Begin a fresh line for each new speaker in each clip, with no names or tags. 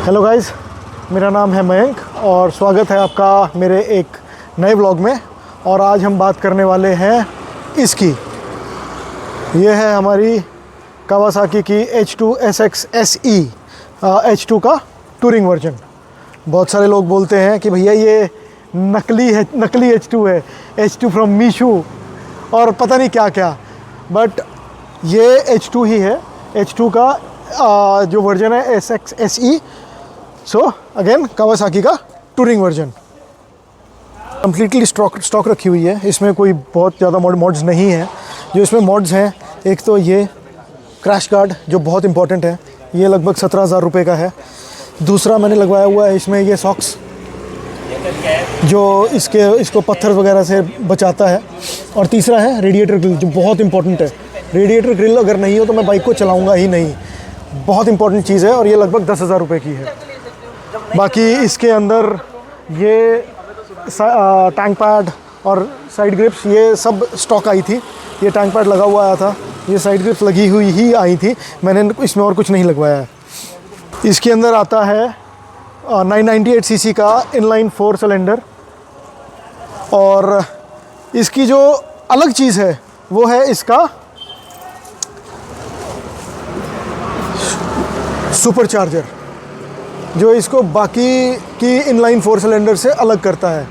Hello guys, मेरा नाम है मयंक और स्वागत है आपका मेरे एक नए व्लॉग में। और आज हम बात करने वाले हैं इसकी। ये है हमारी कावासाकी की H2 SX SE H2 का टूरिंग वर्जन। बहुत सारे लोग बोलते हैं कि भैया ये नकली H2 है, H2 फ्रॉम मीशू और पता नहीं क्या क्या, बट ये H2 ही है। H2 का जो वर्जन है SX SE। So again Kawasaki का टूरिंग वर्जन। कम्प्लीटली स्टॉक रखी हुई है, इसमें कोई बहुत ज़्यादा मॉड्स नहीं है। जो इसमें मॉड्स हैं, एक तो ये क्रैश गार्ड जो बहुत इंपॉर्टेंट है, ये लगभग 17,000 रुपये का है। दूसरा मैंने लगवाया हुआ है इसमें ये सॉक्स जो इसको पत्थर वगैरह से बचाता है। और तीसरा है रेडिएटर ग्रिल जो बहुत इंपॉर्टेंट है। रेडिएटर ग्रिल अगर नहीं हो तो मैं बाइक को चलाऊँगा ही नहीं, बहुत इंपॉर्टेंट चीज़ है और ये लगभग 10,000 रुपये की है। बाकी इसके अंदर ये टैंक पैड और साइड ग्रिप्स ये सब स्टॉक आई थी। ये टैंक पैड लगा हुआ आया था, ये साइड ग्रिप्स लगी हुई ही आई थी, मैंने इसमें और कुछ नहीं लगवाया है। इसके अंदर आता है 998 सीसी का इनलाइन 4 सिलेंडर। और इसकी जो अलग चीज़ है वो है इसका सुपर चार्जर, जो इसको बाकी की इनलाइन 4 सिलेंडर से अलग करता है।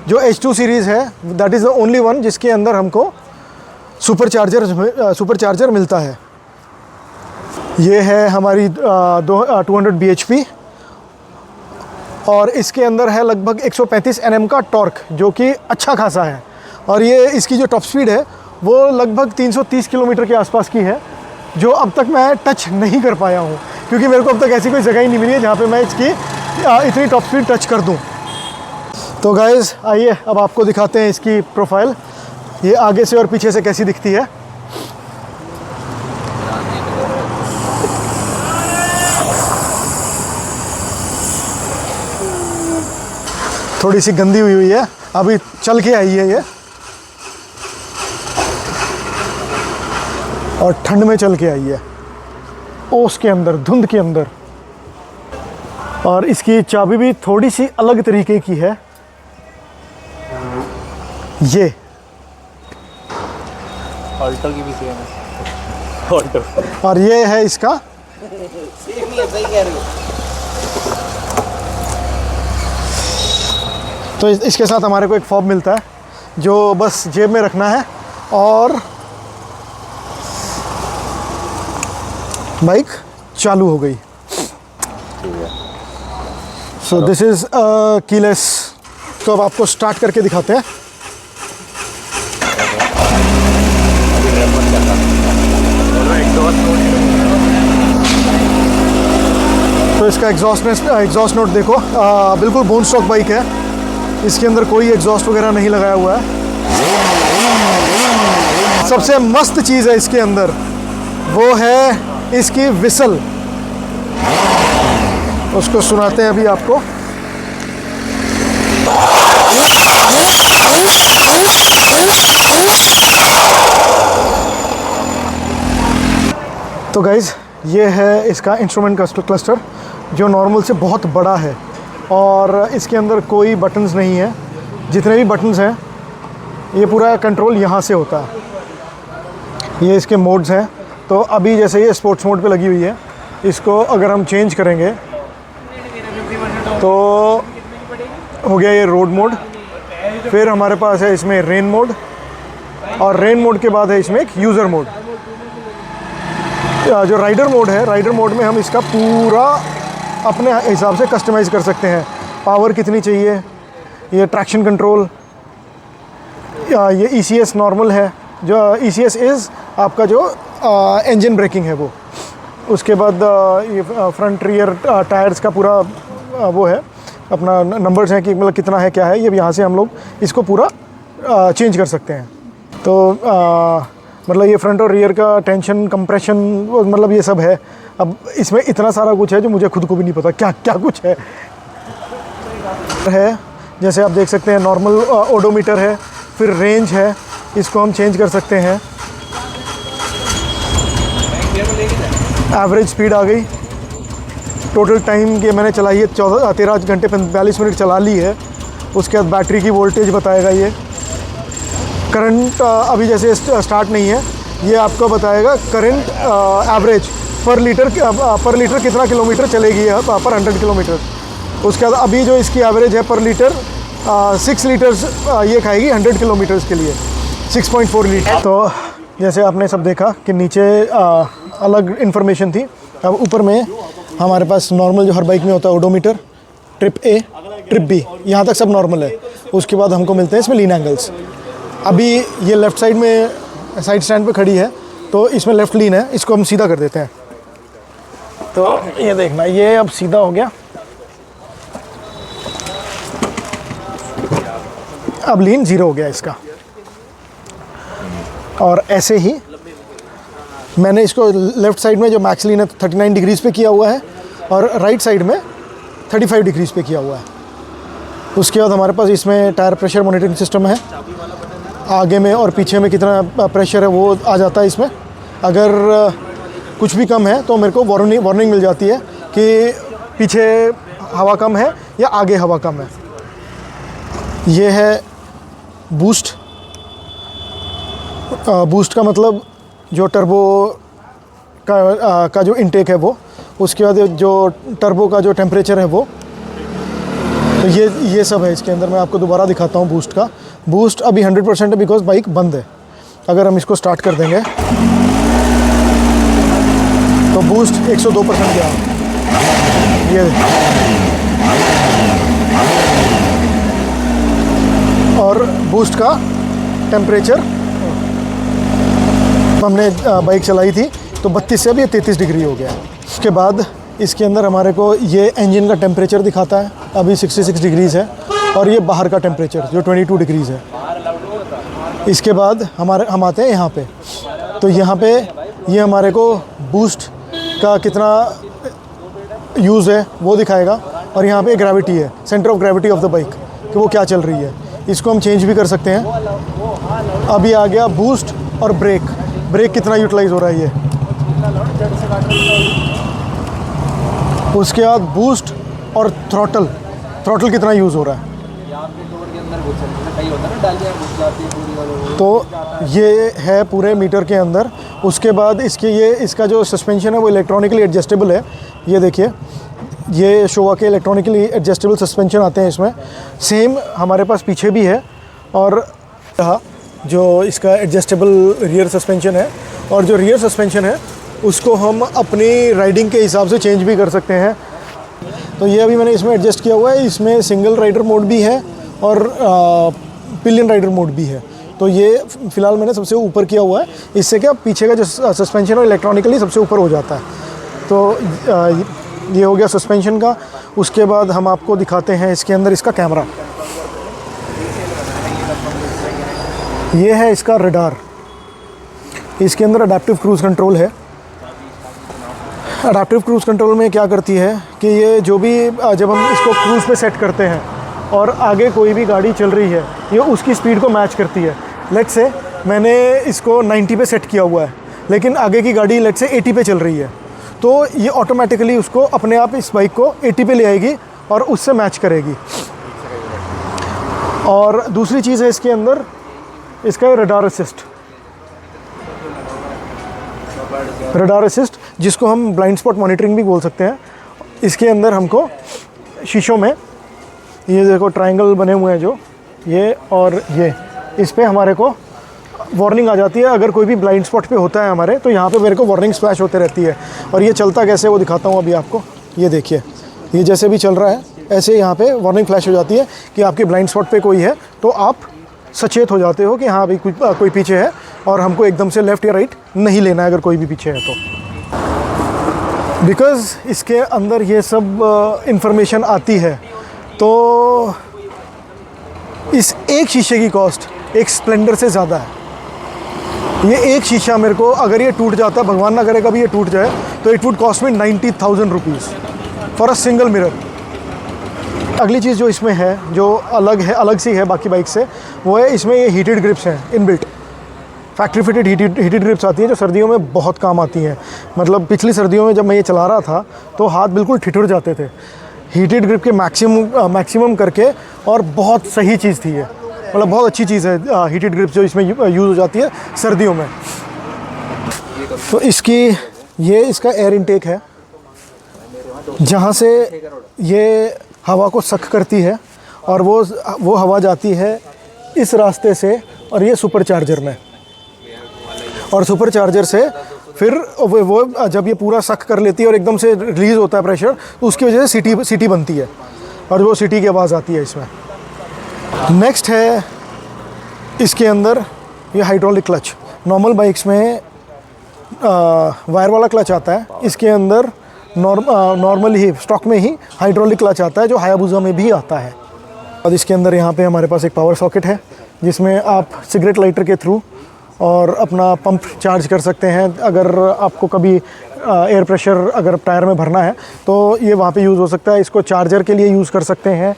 जो H2 सीरीज़ है that is the only one जिसके अंदर हमको सुपर चार्जर मिलता है। ये है हमारी 200 bhp और इसके अंदर है लगभग 135 Nm का टॉर्क, जो कि अच्छा खासा है। और ये इसकी जो टॉप स्पीड है वो लगभग 330 किलोमीटर के आसपास की है, जो अब तक मैं टच नहीं कर पाया हूँ, क्योंकि मेरे को अब तक ऐसी कोई जगह ही नहीं मिली है जहाँ पे मैं इसकी इतनी टॉप स्पीड टच कर दूँ। तो गाइज़ आइए अब आपको दिखाते हैं इसकी प्रोफाइल, ये आगे से और पीछे से कैसी दिखती है। थोड़ी सी गंदी हुई है, अभी चल के आई है ये, और ठंड में चल के आई है, ओस के अंदर, धुंध के अंदर। और इसकी चाबी भी थोड़ी सी अलग तरीके की है। ये
ऑल्टो की भी सेम है, ऑल्टो।
और ये है इसका
सेम ही है, सही कह रहे हो।
तो इसके साथ हमारे को एक फॉब मिलता है जो बस जेब में रखना है और बाइक चालू हो गई। So this is keyless. तो अब आपको स्टार्ट करके दिखाते हैं। तो इसका एग्जॉस्ट नोट देखो, बिल्कुल बोन स्टॉक बाइक है, इसके अंदर कोई एग्जॉस्ट वगैरह नहीं लगाया हुआ है। सबसे मस्त चीज़ है इसके अंदर वो है इसकी विसल, उसको सुनाते हैं अभी आपको। तो गाइज़ ये है इसका इंस्ट्रूमेंट क्लस्टर, जो नॉर्मल से बहुत बड़ा है और इसके अंदर कोई बटन्स नहीं है। जितने भी बटन्स हैं ये पूरा कंट्रोल यहाँ से होता है। ये इसके मोड्स हैं। तो अभी जैसे ये स्पोर्ट्स मोड पे लगी हुई है, इसको अगर हम चेंज करेंगे तो हो गया ये रोड मोड। फिर हमारे पास है इसमें रेन मोड, और रेन मोड के बाद है इसमें एक यूज़र मोड। जो राइडर मोड है, राइडर मोड में हम इसका पूरा अपने हिसाब से कस्टमाइज़ कर सकते हैं। पावर कितनी चाहिए, ये ट्रैक्शन कंट्रोल, ये ECS नॉर्मल है, जो ECS इज़ आपका जो इंजन ब्रेकिंग है वो। उसके बाद ये फ्रंट रियर टायर्स का पूरा वो है, अपना नंबर्स हैं कि मतलब कितना है क्या है, ये यहाँ से हम लोग इसको पूरा चेंज कर सकते हैं। तो मतलब ये फ्रंट और रियर का टेंशन, कंप्रेशन, मतलब ये सब है। अब इसमें इतना सारा कुछ है जो मुझे खुद को भी नहीं पता क्या क्या कुछ है। जैसे आप देख सकते हैं नॉर्मल ओडोमीटर है, फिर रेंज है, इसको हम चेंज कर सकते हैं। एवरेज स्पीड आ गई, टोटल टाइम के मैंने चलाई है 13 घंटे 45 मिनट चला ली है। उसके बाद बैटरी की वोल्टेज बताएगा ये। करंट अभी जैसे स्टार्ट नहीं है, ये आपको बताएगा करंट एवरेज पर लीटर कितना किलोमीटर चलेगी है पर 100 किलोमीटर। उसके बाद अभी जो इसकी एवरेज है पर लीटर 6 लीटर्स ये खाएगी 100 किलोमीटर्स के लिए, 6.4 लीटर। तो जैसे आपने सब देखा कि नीचे अलग इन्फॉर्मेशन थी। अब ऊपर में हमारे पास नॉर्मल जो हर बाइक में होता है odometer, trip A, trip B, यहाँ तक सब नॉर्मल है। उसके बाद हमको मिलते हैं इसमें लीन एंगल्स। अभी ये लेफ़्ट साइड में साइड स्टैंड पे खड़ी है तो इसमें लेफ़्ट लीन है, इसको हम सीधा कर देते हैं। तो ये देखना, ये अब सीधा हो गया। अब लीन 0 हो गया इसका। और ऐसे ही मैंने इसको लेफ़्ट साइड में जो मैक्स लीन है 39 डिग्रीज़ पे किया हुआ है और राइट साइड में 35 डिग्रीज़ पे किया हुआ है। उसके बाद हमारे पास इसमें टायर प्रेशर मॉनिटरिंग सिस्टम है। आगे में और पीछे में कितना प्रेशर है वो आ जाता है इसमें। अगर कुछ भी कम है तो मेरे को वार्निंग मिल जाती है कि पीछे हवा कम है या आगे हवा कम है। ये है बूस्ट। बूस्ट का मतलब जो टर्बो का जो इनटेक है वो, उसके बाद जो टर्बो का जो टेम्परेचर है वो, तो ये सब है इसके अंदर। मैं आपको दोबारा दिखाता हूँ बूस्ट का। बूस्ट अभी 100% है बिकॉज बाइक बंद है। अगर हम इसको स्टार्ट कर देंगे तो बूस्ट 102% गया। ये और बूस्ट का टेम्परेचर हमने बाइक चलाई थी तो 32 से अभी 33 डिग्री हो गया। उसके बाद इसके अंदर हमारे को ये इंजन का टेम्परेचर दिखाता है, अभी 66 डिग्रीज़ है। और ये बाहर का टेम्परेचर जो 22 डिग्रीज़ है। इसके बाद हम आते हैं यहाँ पे। तो यहाँ पे ये हमारे को बूस्ट का कितना यूज़ है वो दिखाएगा। और यहाँ पे ग्रेविटी है, centre of gravity of the bike, कि वो क्या चल रही है। इसको हम चेंज भी कर सकते हैं। अभी आ गया बूस्ट और ब्रेक कितना यूटिलाइज़ हो रहा है ये। उसके बाद बूस्ट और थ्रॉटल कितना यूज़ हो रहा है। तो ये है पूरे मीटर के अंदर। उसके बाद इसका जो सस्पेंशन है वो इलेक्ट्रॉनिकली एडजस्टेबल है। ये देखिए, ये शोवा के इलेक्ट्रॉनिकली एडजस्टेबल सस्पेंशन आते हैं इसमें। सेम हमारे पास पीछे भी है। और जो इसका एडजस्टेबल रियर सस्पेंशन है, और जो रियर सस्पेंशन है उसको हम अपनी राइडिंग के हिसाब से चेंज भी कर सकते हैं। तो ये अभी मैंने इसमें एडजस्ट किया हुआ है। इसमें सिंगल राइडर मोड भी है और पिलियन राइडर मोड भी है। तो ये फ़िलहाल मैंने सबसे ऊपर किया हुआ है। इससे क्या पीछे का जो सस्पेंशन है इलेक्ट्रॉनिकली सबसे ऊपर हो जाता है। तो ये हो गया सस्पेंशन का। उसके बाद हम आपको दिखाते हैं इसके अंदर इसका कैमरा। ये है इसका रडार। इसके अंदर अडैप्टिव क्रूज़ कंट्रोल है। अडैप्टिव क्रूज़ कंट्रोल में क्या करती है कि ये जो भी जब हम इसको क्रूज़ पे सेट करते हैं और आगे कोई भी गाड़ी चल रही है, ये उसकी स्पीड को मैच करती है। लेट्स से मैंने इसको 90 पे सेट किया हुआ है, लेकिन आगे की गाड़ी लेट्स से 80 पे चल रही है, तो ये ऑटोमेटिकली उसको अपने आप इस बाइक को 80 पे ले आएगी और उससे मैच करेगी। और दूसरी चीज़ है इसके अंदर इसका रडार असिस्ट, जिसको हम ब्लाइंड स्पॉट मॉनिटरिंग भी बोल सकते हैं। इसके अंदर हमको शीशों में ये देखो ट्रायंगल बने हुए हैं जो ये और ये, इस पे हमारे को वार्निंग आ जाती है। अगर कोई भी ब्लाइंड स्पॉट पे होता है हमारे, तो यहाँ पे मेरे को वार्निंग स्प्लैश होते रहती है। और ये चलता कैसे वो दिखाता हूँ अभी आपको। ये देखिए, ये जैसे भी चल रहा है ऐसे यहाँ पे वार्निंग फ्लैश हो जाती है कि आपके ब्लाइंड स्पॉट पे कोई है, तो आप सचेत हो जाते हो कि हाँ भाई कोई पीछे है और हमको एकदम से लेफ़्ट या राइट नहीं लेना है अगर कोई भी पीछे है तो। बिकॉज़ इसके अंदर ये सब इंफॉर्मेशन आती है, तो इस एक शीशे की कॉस्ट एक स्प्लेंडर से ज़्यादा है। ये एक शीशा मेरे को अगर ये टूट जाता, भगवान ना करे कभी ये टूट जाए, तो it would cost me 90,000 rupees for a single mirror. अगली चीज़ जो इसमें है, जो अलग सी है बाकी बाइक से, वो है इसमें ये हीटेड ग्रिप्स हैं inbuilt. Factory fitted heated grips आती हैं जो सर्दियों में बहुत काम आती हैं। मतलब पिछली सर्दियों में जब मैं ये चला रहा था तो हाथ बिल्कुल ठिठुर जाते थे। हीटेड ग्रिप के मैक्सिमम करके, और बहुत सही चीज़ थी ये, मतलब बहुत अच्छी चीज़ है हीटेड ग्रिप्स जो इसमें यूज़ हो जाती है सर्दियों में। तो इसका एयर इनटेक है जहाँ से ये हवा को सक करती है, और वो हवा जाती है इस रास्ते से और ये सुपर चार्जर में, और सुपर चार्जर से फिर वो जब ये पूरा सक कर लेती है और एकदम से रिलीज़ होता है प्रेशर, तो उसकी वजह से सीटी बनती है और वो सीटी की आवाज़ आती है इसमें। नेक्स्ट है इसके अंदर ये हाइड्रोलिक क्लच। नॉर्मल बाइक्स में वायर वाला क्लच आता है, इसके अंदर नॉर्मल ही स्टॉक में ही हाइड्रोलिक क्लच आता है जो हायाबुसा में भी आता है। और इसके अंदर यहाँ पे हमारे पास एक पावर सॉकेट है जिसमें आप सिगरेट लाइटर के थ्रू और अपना पंप चार्ज कर सकते हैं। अगर आपको कभी एयर प्रेशर अगर टायर में भरना है तो ये वहाँ पे यूज़ हो सकता है। इसको चार्जर के लिए यूज़ कर सकते हैं,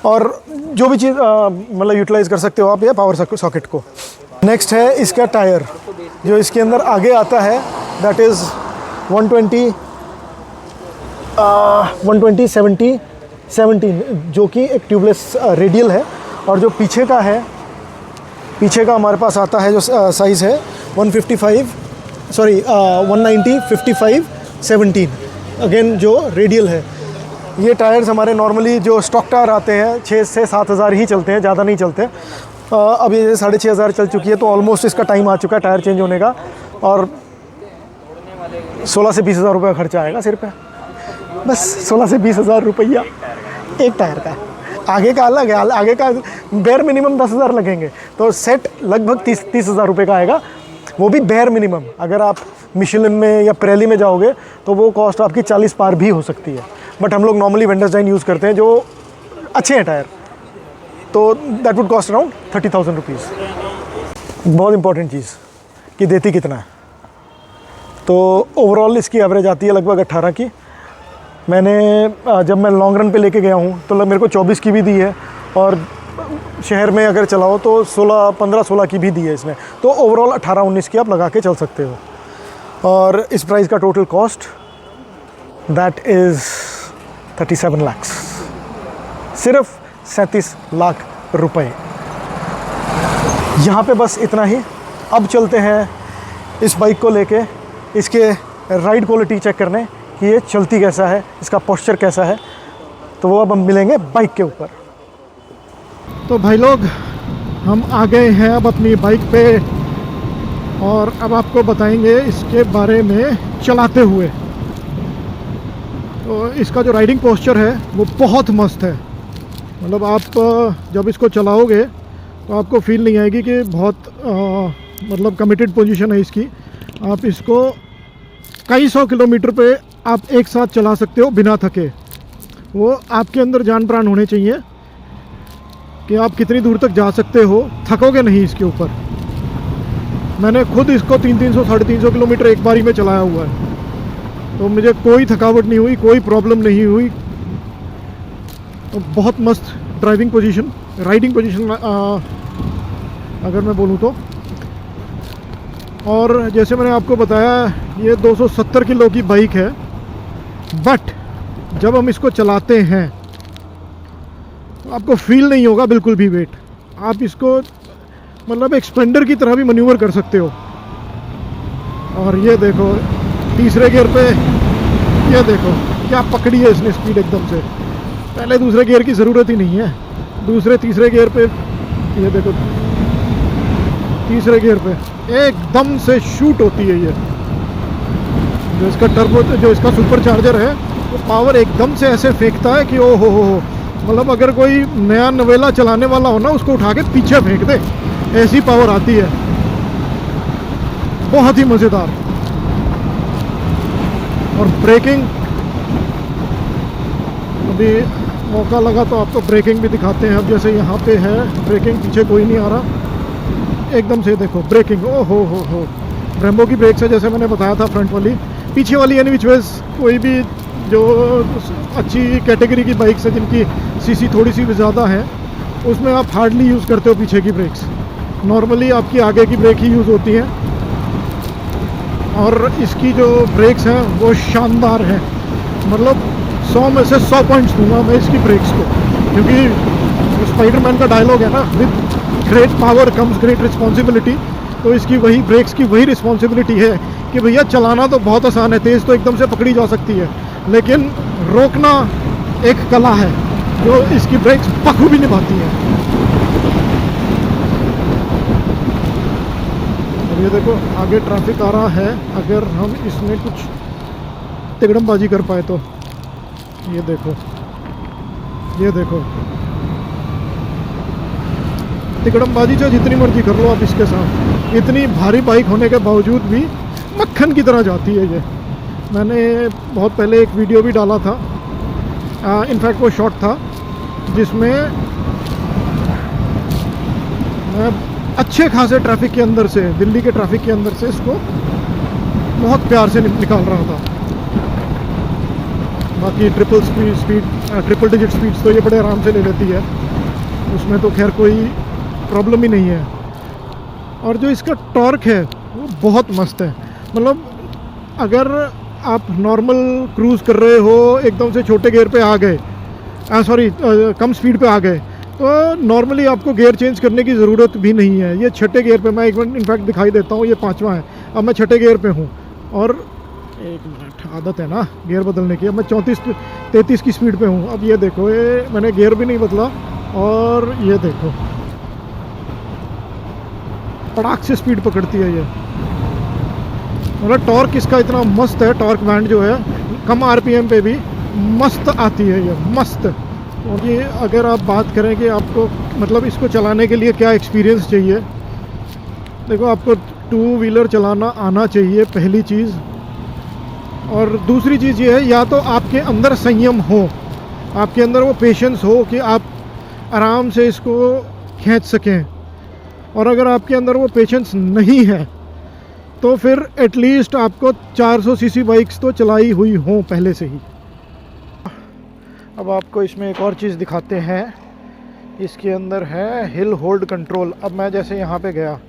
और जो भी चीज़ मतलब यूटिलाइज़ कर सकते हो आप ये पावर सॉकेट को। नेक्स्ट है इसका टायर जो इसके अंदर आगे आता है, दैट इज़ 120/70/17 जो कि एक ट्यूबलेस रेडियल है, और जो पीछे का हमारे पास आता है जो साइज़ है 190/55/17 अगेन जो रेडियल है। ये टायर्स हमारे नॉर्मली जो स्टॉक टायर आते हैं 6 से 7 हज़ार ही चलते हैं, ज़्यादा नहीं चलते। अब ये 6,500 चल चुकी है, तो ऑलमोस्ट इसका टाइम आ चुका है टायर चेंज होने का, और 16 से 20 हज़ार रुपये का खर्चा आएगा सिर पे, बस 16 से 20 हज़ार रुपया एक टायर का। आगे का अलग है, आगे का बेयर मिनिमम 10 हज़ार लगेंगे, तो सेट लगभग 30 हज़ार रुपये का आएगा, वो भी बेयर मिनिमम। अगर आप मिशेलिन में या प्रेली में जाओगे तो वो कॉस्ट आपकी 40 पार भी हो सकती है, बट हम लोग नॉर्मली वेंडर्स डाइन यूज़ करते हैं जो अच्छे हैं टायर, तो that would cost around 30,000 rupees. बहुत इंपॉर्टेंट चीज़ कि देती कितना है, तो ओवरऑल इसकी एवरेज आती है लगभग 18 की। जब मैं लॉन्ग रन पे लेके गया हूँ तो मेरे को 24 की भी दी है, और शहर में अगर चलाओ तो 15-16 की भी दी है इसने, तो ओवरऑल 18-19 की आप लगा के चल सकते हो। और इस प्राइस का total cost that is 37 lakh, सिर्फ 37 लाख रुपए। यहाँ पे बस इतना ही। अब चलते हैं इस बाइक को लेके इसके राइड क्वालिटी चेक करने कि ये चलती कैसा है, इसका पोस्चर कैसा है, तो वो अब हम मिलेंगे बाइक के ऊपर। तो भाई लोग हम आ गए हैं अब अपनी बाइक पे, और अब आपको बताएंगे इसके बारे में चलाते हुए। तो इसका जो राइडिंग पोस्चर है वो बहुत मस्त है, मतलब आप जब इसको चलाओगे तो आपको फील नहीं आएगी कि बहुत मतलब कमिटेड पोजीशन है इसकी। आप इसको कई 100 किलोमीटर पे आप एक साथ चला सकते हो बिना थके। वो आपके अंदर जान प्राण होने चाहिए कि आप कितनी दूर तक जा सकते हो, थकोगे नहीं इसके ऊपर। मैंने खुद इसको 300 साढ़े 300 किलोमीटर एक बारी में चलाया हुआ है, तो मुझे कोई थकावट नहीं हुई, कोई प्रॉब्लम नहीं हुई। तो बहुत मस्त ड्राइविंग पोजीशन, राइडिंग पोजीशन अगर मैं बोलूँ तो। और जैसे मैंने आपको बताया ये 270 किलो की बाइक है, बट जब हम इसको चलाते हैं तो आपको फील नहीं होगा बिल्कुल भी वेट। आप इसको मतलब एक स्प्लेंडर की तरह भी मैन्यूवर कर सकते हो। और ये देखो तीसरे गियर पे, ये देखो क्या पकड़ी है इसने स्पीड एकदम से। पहले दूसरे गियर की ज़रूरत ही नहीं है, दूसरे तीसरे गियर पे, ये देखो तीसरे गियर पे एकदम से शूट होती है। ये जो इसका टर्बो, जो इसका सुपर चार्जर है, वो पावर एकदम से ऐसे फेंकता है कि ओ हो, मतलब अगर कोई नया नवेला चलाने वाला हो ना, उसको उठा के पीछे फेंक दे, ऐसी पावर आती है। बहुत ही मज़ेदार। और ब्रेकिंग, अभी मौका लगा तो आपको ब्रेकिंग भी दिखाते हैं। अब जैसे यहाँ पे है ब्रेकिंग, पीछे कोई नहीं आ रहा, एकदम से देखो ब्रेकिंग, ओ हो ब्रेम्बो की ब्रेक्स है जैसे मैंने बताया था, फ्रंट वाली। पीछे वाली यानी विच वेज कोई भी जो अच्छी कैटेगरी की बाइक्स है जिनकी सीसी थोड़ी सी भी ज़्यादा है, उसमें आप हार्डली यूज़ करते हो पीछे की ब्रेक्स। नॉर्मली आपकी आगे की ब्रेक ही यूज़ होती है, और इसकी जो ब्रेक्स हैं वो शानदार हैं। मतलब 100 में से 100 पॉइंट्स दूंगा मैं इसकी ब्रेक्स को, क्योंकि स्पाइडरमैन का डायलॉग है ना, with great power comes great responsibility. तो इसकी वही ब्रेक्स की वही रिस्पॉन्सिबिलिटी है कि भैया चलाना तो बहुत आसान है, तेज़ तो एकदम से पकड़ी जा सकती है, लेकिन रोकना एक कला है जो इसकी ब्रेक्स बखूबी निभाती है। ये देखो आगे ट्रैफिक आ रहा है, अगर हम इसमें कुछ तिगड़मबाजी कर पाए तो। ये देखो, ये देखो, तिगड़मबाजी चाहे जितनी मर्जी कर लो आप इसके साथ, इतनी भारी बाइक होने के बावजूद भी मक्खन की तरह जाती है ये। मैंने बहुत पहले एक वीडियो भी डाला था, इनफैक्ट वो शॉर्ट था जिसमें मैं अच्छे खासे ट्रैफिक के अंदर से, दिल्ली के ट्रैफिक के अंदर से इसको बहुत प्यार से निकाल रहा था। बाकी ट्रिपल डिजिट स्पीड्स तो ये बड़े आराम से ले लेती है, उसमें तो खैर कोई प्रॉब्लम ही नहीं है। और जो इसका टॉर्क है वो बहुत मस्त है। मतलब अगर आप नॉर्मल क्रूज़ कर रहे हो, एकदम से छोटे गियर पे आ गए, कम स्पीड पे आ गए, तो नॉर्मली आपको गियर चेंज करने की ज़रूरत भी नहीं है। ये छठे गियर पे, मैं एक मिनट इनफैक्ट दिखाई देता हूँ, ये 5वां है, अब मैं छठे गियर पे हूँ, और एक मिनट, आदत है ना गियर बदलने की। अब मैं 34-33 की स्पीड पे हूँ। अब ये देखो, ये मैंने गियर भी नहीं बदला, और ये देखो पटाख से स्पीड पकड़ती है ये। मतलब टॉर्क इसका इतना मस्त है, टॉर्क बैंड जो है कम आरपीएम पे भी मस्त आती है ये, मस्त। और ये अगर आप बात करें कि आपको मतलब इसको चलाने के लिए क्या एक्सपीरियंस चाहिए, देखो आपको 2 व्हीलर चलाना आना चाहिए पहली चीज़, और दूसरी चीज़ ये है या तो आपके अंदर संयम हो, आपके अंदर वो पेशेंस हो कि आप आराम से इसको खींच सकें, और अगर आपके अंदर वो पेशेंस नहीं है तो फिर एटलीस्ट आपको 400 सीसी बाइक्स तो चलाई हुई हों पहले से ही। अब आपको इसमें एक और चीज़ दिखाते हैं, इसके अंदर है हिल होल्ड कंट्रोल। अब मैं जैसे यहाँ पे गया,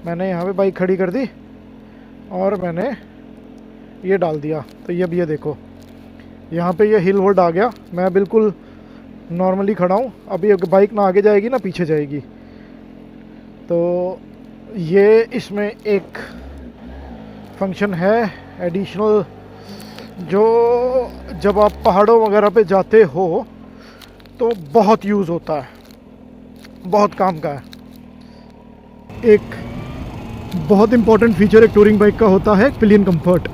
मैंने यहाँ पे बाइक खड़ी कर दी और मैंने ये डाल दिया, तो ये भी ये देखो यहाँ पे ये हिल होल्ड आ गया। मैं बिल्कुल नॉर्मली खड़ा हूँ, अभी बाइक ना आगे जाएगी ना पीछे जाएगी। तो ये इसमें एक फंक्शन है एडिशनल, जो जब आप पहाड़ों वगैरह पे जाते हो तो बहुत यूज़ होता है, बहुत काम का है। एक बहुत इम्पॉर्टेंट फीचर एक टूरिंग बाइक का होता है पिलियन कंफर्ट।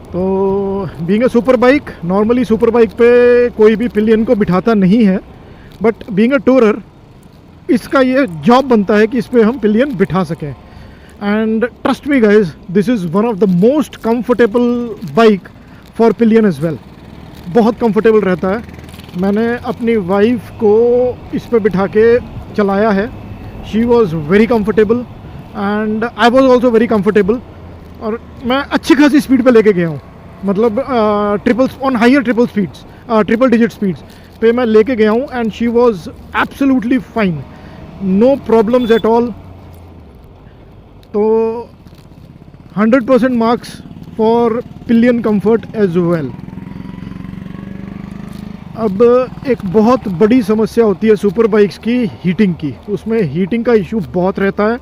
तो being a super bike, normally super bike पे कोई भी पिलियन को बिठाता नहीं है, बट बीइंग अ टूरर इसका ये जॉब बनता है कि इस पर हम पिलियन बिठा सकें। And trust me guys, this is one of the most comfortable bike for pillion as well. बहुत कंफर्टेबल रहता है। मैंने अपनी वाइफ को इस पर बिठा के चलाया है, she was very comfortable and I was also very comfortable. और मैं अच्छी खासी स्पीड पे लेके गया हूँ, मतलब ट्रिपल डिजिट स्पीड्स पे मैं लेके गया हूँ, and she was absolutely fine, no problems at all. तो 100% marks for pillion comfort as well. अब एक बहुत बड़ी समस्या होती है सुपर बाइक्स की, हीटिंग की। उसमें हीटिंग का इशू बहुत रहता है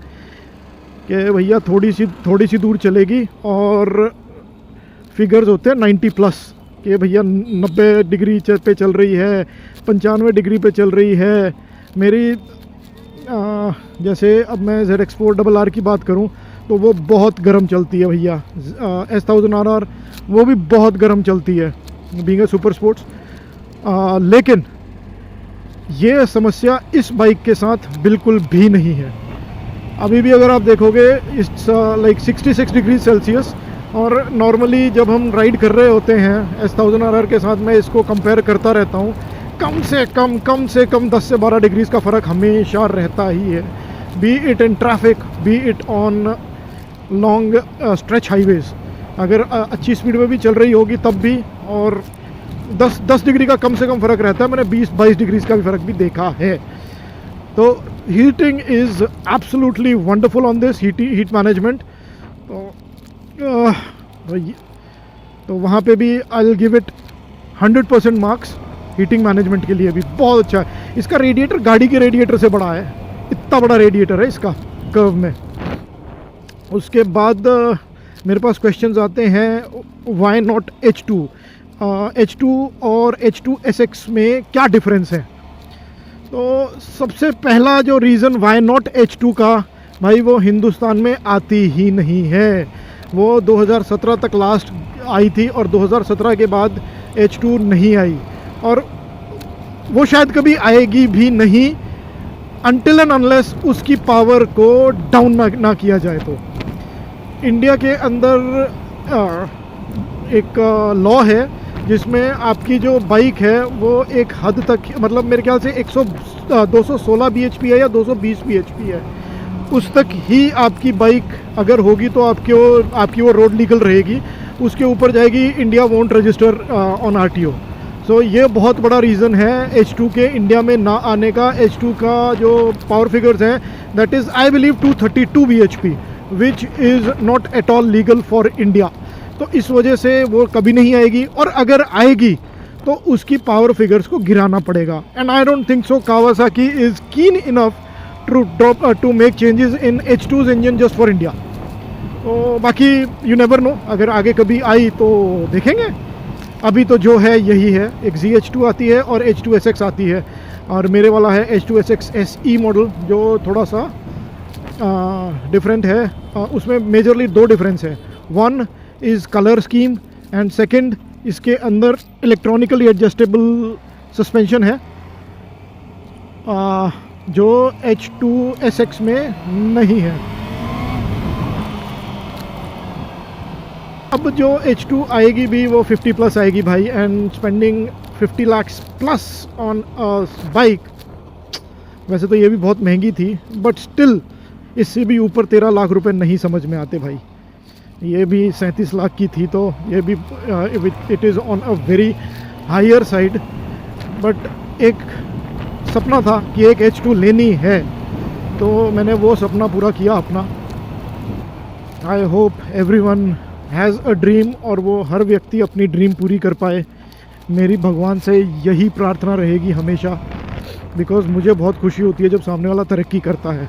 कि भैया थोड़ी सी दूर चलेगी और फिगर्स होते हैं 90+, कि भैया 90 डिग्री पे चल रही है, 95 डिग्री पे चल रही है। मेरी जैसे अब मैं ZX4RR की बात करूं तो वो बहुत गर्म चलती है भैया, S1000RR वो भी बहुत गर्म चलती है बीइंग अ सुपर स्पोर्ट्स। लेकिन ये समस्या इस बाइक के साथ बिल्कुल भी नहीं है। अभी भी अगर आप देखोगे इट्स लाइक 66 डिग्री सेल्सियस, और नॉर्मली जब हम राइड कर रहे होते हैं S1000RR के साथ, मैं इसको कंपेयर करता रहता हूँ, कम से कम 10 से 12 डिग्रीज़ का फ़र्क हमेशा रहता ही है, B it in traffic, B it on long stretch highways. अगर अच्छी स्पीड में भी चल रही होगी तब भी, और 10 डिग्री का कम से कम फ़र्क रहता है। मैंने 20-22 डिग्रीज़ का भी फ़र्क भी देखा है। तो heating is absolutely wonderful on this heat management. तो वहाँ पे भी I will give it 100% marks. Heating management के लिए भी बहुत अच्छा है। इसका रेडिएटर गाड़ी के रेडिएटर से बड़ा है, इतना बड़ा रेडिएटर है इसका कर्व में। उसके बाद मेरे पास क्वेश्चंस आते हैं, वाई नॉट H2? H2 और H2SX में क्या डिफरेंस है? तो सबसे पहला जो रीज़न वाई नॉट H2 का, भाई वो हिंदुस्तान में आती ही नहीं है। वो 2017 तक लास्ट आई थी और 2017 के बाद H2 नहीं आई, और वो शायद कभी आएगी भी नहीं अनटिल एंड अनलेस उसकी पावर को डाउन ना किया जाए। तो इंडिया के अंदर एक लॉ है जिसमें आपकी जो बाइक है वो एक हद तक, मतलब मेरे ख्याल से 216 bhp है या 220 bhp है, उस तक ही आपकी बाइक अगर होगी तो आपकी वो रोड लीगल रहेगी। उसके ऊपर जाएगी, India won't register on RTO। सो ये बहुत बड़ा रीज़न है H2 के इंडिया में ना आने का। H2 का जो पावर फिगर्स हैं that is I believe 232 bhp which is not at all legal for India. तो इस वजह से वो कभी नहीं आएगी, और अगर आएगी तो उसकी पावर फिगर्स को गिराना पड़ेगा। And I don't think so Kawasaki is keen enough to make changes in H2's engine just for India. तो बाकी यू नेवर नो, अगर आगे कभी आई तो देखेंगे। अभी तो जो है यही है, एक ZH2 आती है और H2SX आती है, और मेरे वाला है H2SX SE मॉडल जो थोड़ा सा डिफरेंट है। उसमें मेजरली दो डिफरेंस है, one is colour scheme and second इसके अंदर इलेक्ट्रॉनिकली एडजस्टेबल सस्पेंशन है, जो H2SX में नहीं है। अब जो H2 आएगी भी वो 50 प्लस आएगी भाई, and spending 50 lakh plus on bike, वैसे तो ये भी बहुत महंगी थी बट स्टिल इससे भी ऊपर 13 लाख रुपए नहीं समझ में आते भाई। ये भी 37 लाख की थी, तो ये भी it is on a very higher side. But एक सपना था कि एक H2 लेनी है, तो मैंने वो सपना पूरा किया अपना। I hope everyone has a dream, और वो हर व्यक्ति अपनी ड्रीम पूरी कर पाए। मेरी भगवान से यही प्रार्थना रहेगी हमेशा, बिकॉज़ मुझे बहुत खुशी होती है जब सामने वाला तरक्की करता है,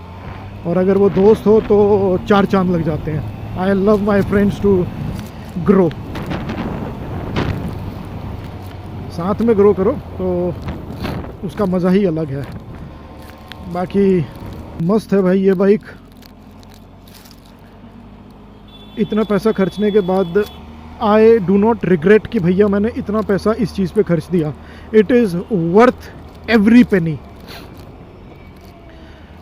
और अगर वो दोस्त हो तो 4 चांद लग जाते हैं। I love my friends to grow, साथ में ग्रो करो तो उसका मज़ा ही अलग है। बाकी मस्त है भाई ये बाइक। इतना पैसा खर्चने के बाद आई डू नॉट रिग्रेट कि भैया मैंने इतना पैसा इस चीज़ पे खर्च दिया। It is worth every penny.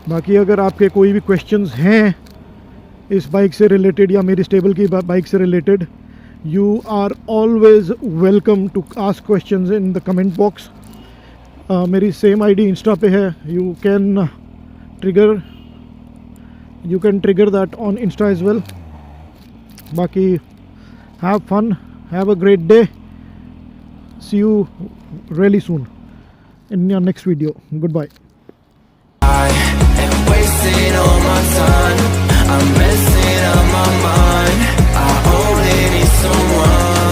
बाकी अगर आपके कोई भी क्वेश्चंस हैं इस बाइक से रिलेटेड या मेरी स्टेबल की बाइक से related, you are always welcome to ask questions in the comment box. मेरी सेम आईडी इंस्टा पे है, you can trigger that on insta as well. बाकी have fun, have a great day, see you really soon in your next video. Goodbye.
I am wasting all my time. I'm messing up my mind. I only need someone